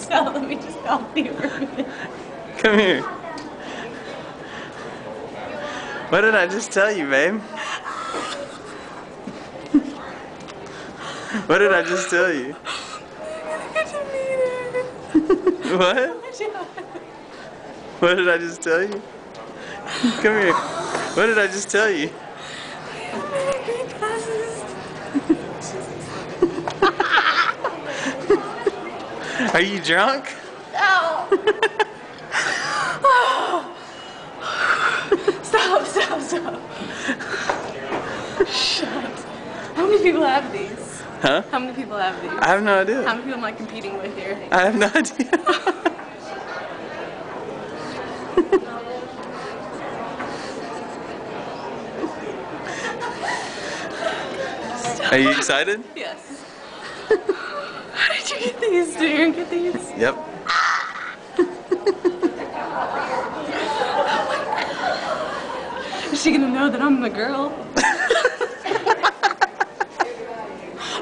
Stop, let me just help you for a minute. Come here. What did I just tell you, babe? What did I just tell you? What? What did I just tell you? Come here. What did I just tell you? Are you drunk? No. Stop. Shut. How many people have these? Huh? How many people have these? I have no idea. How many people am I competing with here? I have no idea. Are you excited? Yes. How did you get these? Did Aaron get these? Yep. Is she gonna know that I'm the girl?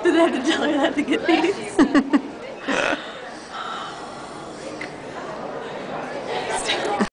Did they have to tell her that to get these?